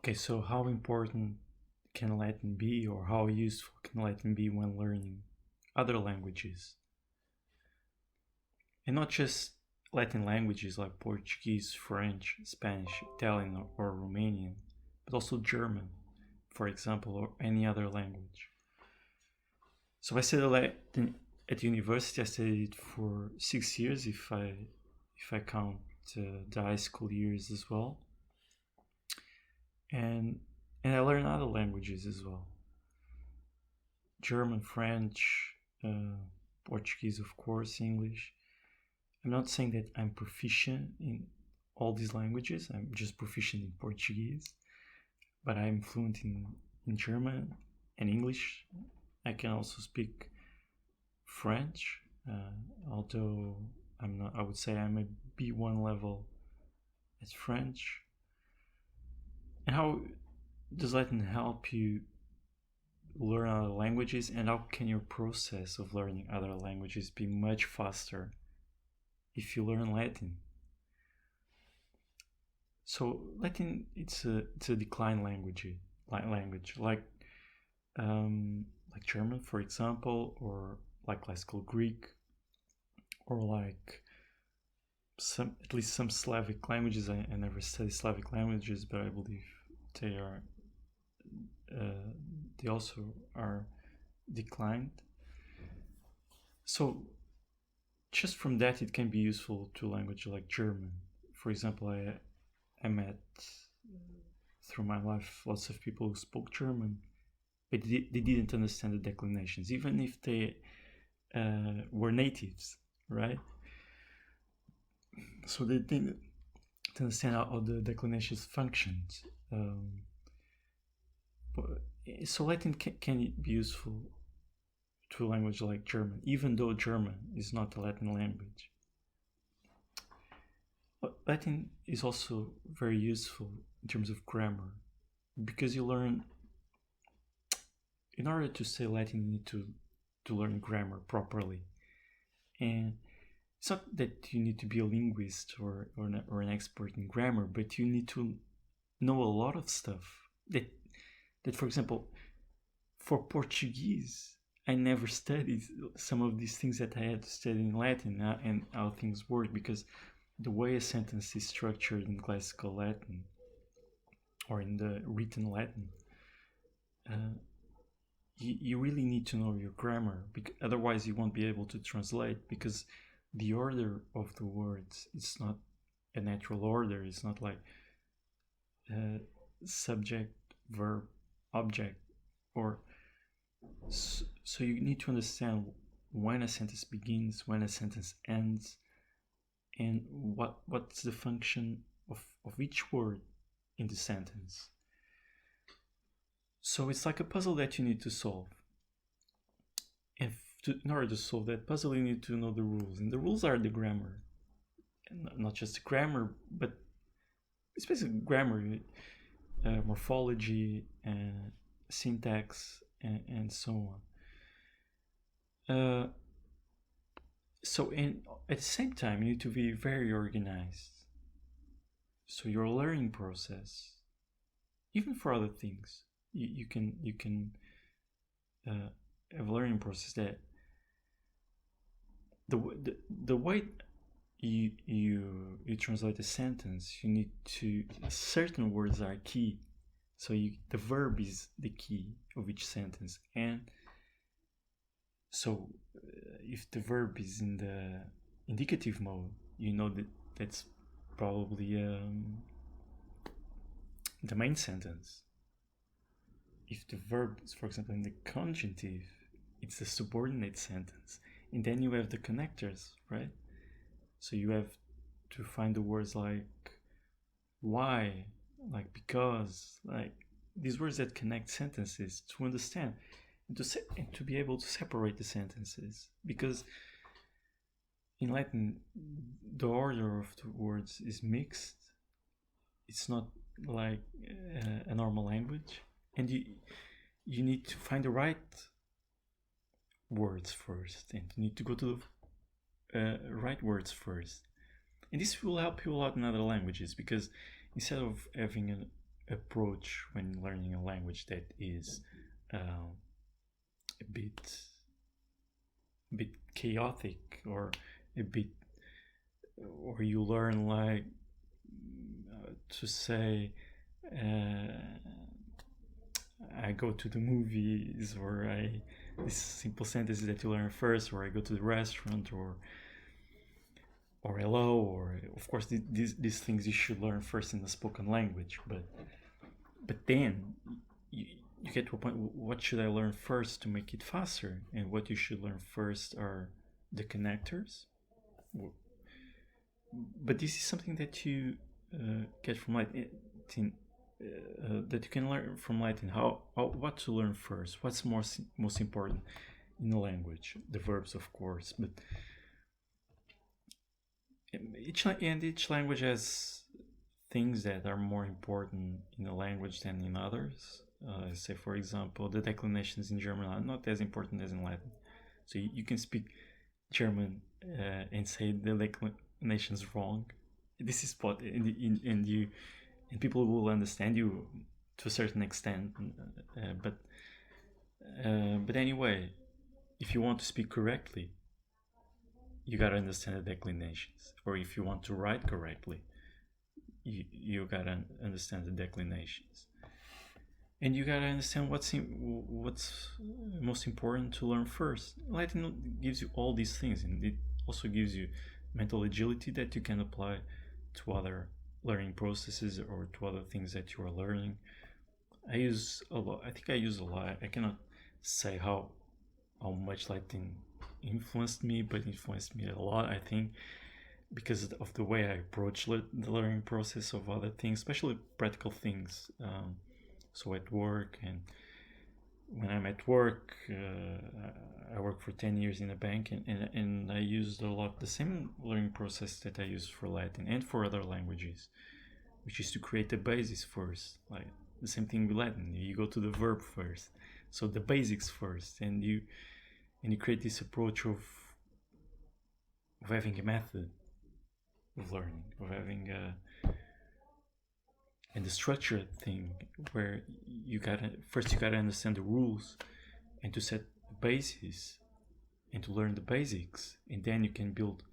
Okay, so how important can Latin be, or how useful can Latin be when learning other languages? And not just Latin languages like Portuguese, French, Spanish, Italian, or Romanian, but also German, for example, or any other language. So I studied Latin at university. I studied it for 6 years, if I count the high school years as well, and I learned other languages as well: German, French, Portuguese, of course, English. I'm not saying that I'm proficient in all these languages. I'm just proficient in Portuguese, but I'm fluent in German and English. I can also speak French, although I'm not. I would say I'm a B1 level at French. And how does Latin help you learn other languages, and how can your process of learning other languages be much faster if you learn Latin? So Latin, it's a decline language, like German, for example, or like classical Greek, or like at least some Slavic languages. I never studied Slavic languages, but I believe they are they also are declined. So just from that, it can be useful to a language like German. For example, I met through my life lots of people who spoke German, but they didn't understand the declinations, even if they were natives, right? So they didn't understand how the declinations functioned. So Latin can be useful to a language like German, even though German is not a Latin language. But Latin is also very useful in terms of grammar, because you learn, in order to say Latin, you need to learn grammar properly. And it's not that you need to be a linguist or an expert in grammar, but you need to know a lot of stuff that for example, for Portuguese, I never studied some of these things that I had to study in Latin, and how things work, because the way a sentence is structured in classical Latin or in the written Latin, you really need to know your grammar, because otherwise you won't be able to translate, because the order of the words, it's not a natural order. It's not like subject, verb, object, or so you need to understand when a sentence begins, when a sentence ends, and what's the function of each word in the sentence. So it's like a puzzle that you need to solve. And in order to solve that puzzle, you need to know the rules, and the rules are the grammar, and not just the grammar, but it's basically grammar, morphology, syntax, and so on. So at the same time, you need to be very organized. So your learning process, even for other things, you can have a learning process that the way you translate a sentence, you need to, certain words are key. So the verb is the key of each sentence, and so if the verb is in the indicative mode, you know that's probably the main sentence. If the verb is, for example, in the conjunctive, it's a subordinate sentence, and then you have the connectors, right? So you have to find the words like why, like because, like these words that connect sentences to understand and to be able to separate the sentences, because in Latin the order of the words is mixed. It's not like a normal language, and you need to find the right words first, and you need to go to the right words first. And this will help you a lot in other languages, because instead of having approach when learning a language that is a bit chaotic, or a bit, or you learn like to say I go to the movies, or these simple sentences that you learn first, or I go to the restaurant, or hello, or of course these things you should learn first in the spoken language, but then you get to a point, what should I learn first to make it faster? And what you should learn first are the connectors. But this is something that you get from Latin, that you can learn from Latin. What to learn first? What's most important in a language? The verbs, of course, but each language has things that are more important in a language than in others. Say, for example, the declinations in German are not as important as in Latin. So you can speak German and say the declinations wrong. This is spot, and people will understand you to a certain extent. But anyway, if you want to speak correctly, you gotta understand the declinations. Or if you want to write correctly, you gotta understand the declinations. And you gotta understand what's most important to learn first. Latin gives you all these things, and it also gives you mental agility that you can apply to other learning processes or to other things that you are learning. I use a lot. I think I use a lot. I cannot say how much Latin influenced me, but influenced me a lot, I think, because of the way I approach the learning process of other things, especially practical things. So at work, and when I'm at work, I worked for 10 years in a bank, and I used a lot the same learning process that I use for Latin and for other languages, which is to create the basis first. Like the same thing with Latin, you go to the verb first, so the basics first, and you create this approach of having a method of learning, of having and the structured thing, where you gotta understand the rules and to set the basis and to learn the basics, and then you can build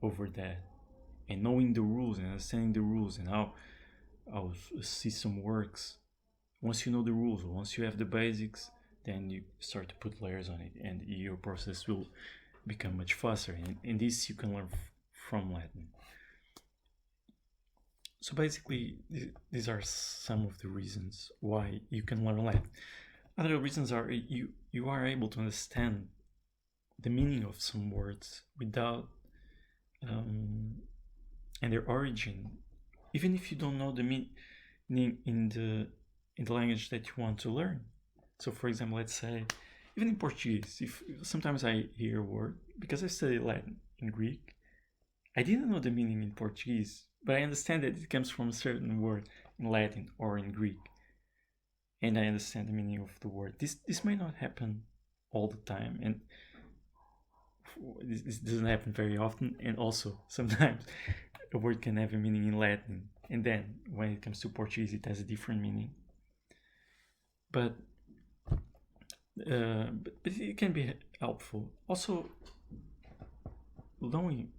over that. And knowing the rules and understanding the rules and how a system works, once you know the rules, once you have the basics, then you start to put layers on it, and your process will become much faster. And this you can learn from Latin. So basically, these are some of the reasons why you can learn Latin. Other reasons are you are able to understand the meaning of some words without and their origin, even if you don't know the meaning in the language that you want to learn. So, for example, let's say, even in Portuguese, if sometimes I hear a word, because I studied Latin and Greek, I didn't know the meaning in Portuguese, but I understand that it comes from a certain word in Latin or in Greek, and I understand the meaning of the word. This may not happen all the time, and this doesn't happen very often, and also sometimes a word can have a meaning in Latin, and then when it comes to Portuguese it has a different meaning. But it can be helpful. Also, knowing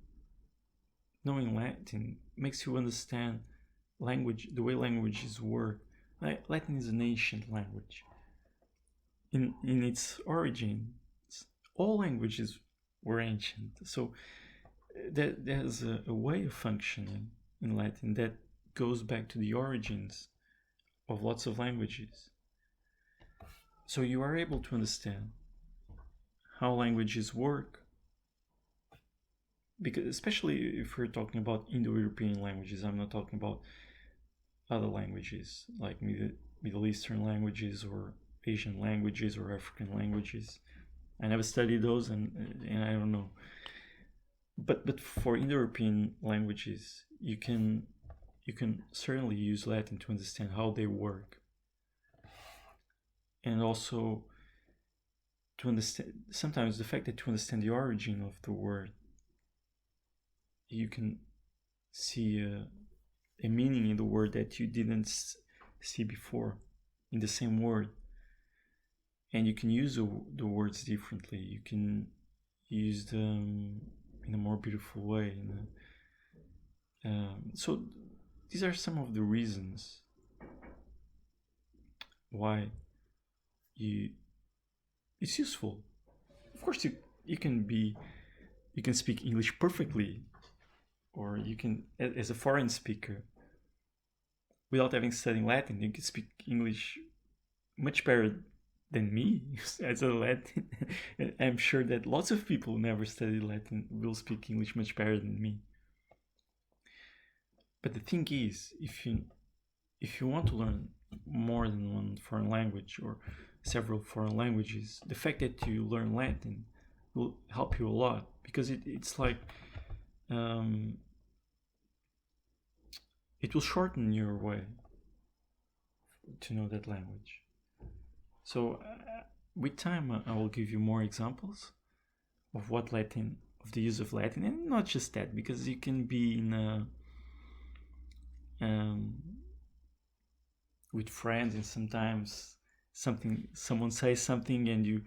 Latin makes you understand language, the way languages work. Latin is an ancient language. In its origins, all languages were ancient. So there's a way of functioning in Latin that goes back to the origins of lots of languages. So you are able to understand how languages work, because especially if we're talking about Indo-European languages, I'm not talking about other languages like Middle Eastern languages or Asian languages or African languages. I never studied those, and I don't know. But for Indo-European languages, you can certainly use Latin to understand how they work, and also to understand sometimes the fact that to understand the origin of the word, you can see a meaning in the word that you didn't see before in the same word, and you can use the words differently. You can use them in a more beautiful way. So these are some of the reasons why it's useful. Of course, you can speak English perfectly, or you can, as a foreign speaker, without having studied Latin, you can speak English much better than me as a Latin. I'm sure that lots of people who never studied Latin will speak English much better than me. But the thing is, if you want to learn more than one foreign language or several foreign languages, the fact that you learn Latin will help you a lot, because it's like it will shorten your way to know that language. So with time, I will give you more examples of of the use of Latin, and not just that, because you can be in a with friends, and sometimes someone says something, and you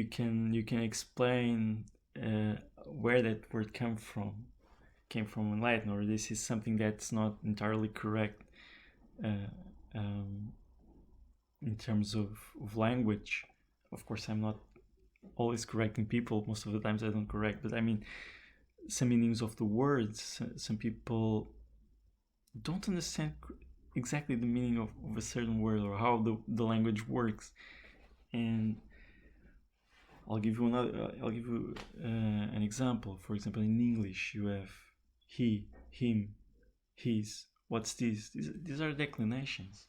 can explain where that word came from in Latin, or this is something that's not entirely correct in terms of language. Of course, I'm not always correcting people. Most of the times I don't correct, but I mean, some meanings of the words, some people don't understand exactly the meaning of a certain word, or how the language works. And I'll give you an example. For example, in English you have he, him, his. What's this? These are declinations,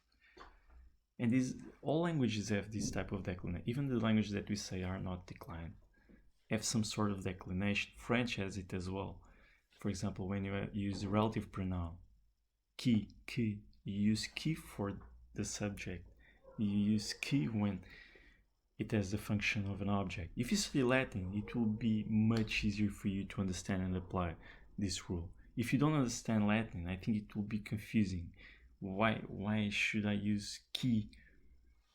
and all languages have this type of declination. Even the languages that we say are not declined have some sort of declination. French has it as well. For example, when you use the relative pronoun qui, you use qui for the subject. You use qui when it has the function of an object. If you study Latin, it will be much easier for you to understand and apply this rule. If you don't understand Latin, I think it will be confusing. Why should I use qui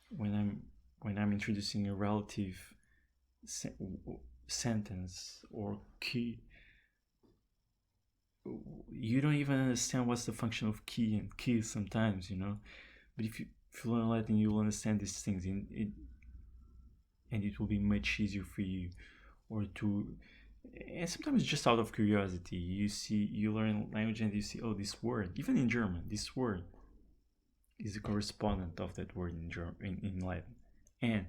when I'm introducing a relative sentence, or qui? You don't even understand what's the function of qui and qui sometimes, But if you learn Latin, you will understand these things, and it will be much easier for you. And sometimes just out of curiosity, you learn language and you see, oh, this word, even in German, this word is the correspondent of that word in Latin, and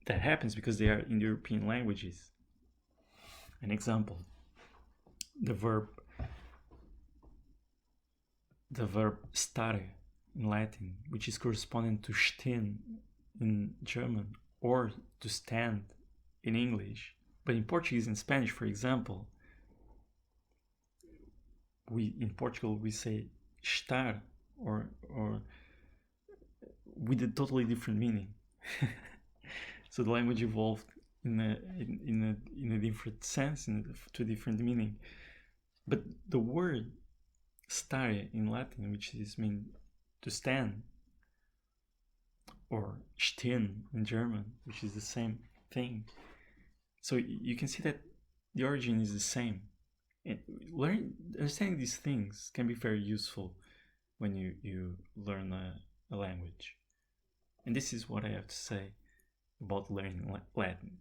that happens because they are in the European languages. An example: the verb stare in Latin, which is correspondent to stehen in German, or to stand in English. But in Portuguese and Spanish, for example, in Portugal we say estar, or with a totally different meaning. So the language evolved in a different sense, to a different meaning. But the word stare in Latin, which is mean to stand, or stehen in German, which is the same thing. So you can see that the origin is the same. And understanding these things can be very useful when you learn a language. And this is what I have to say about learning Latin.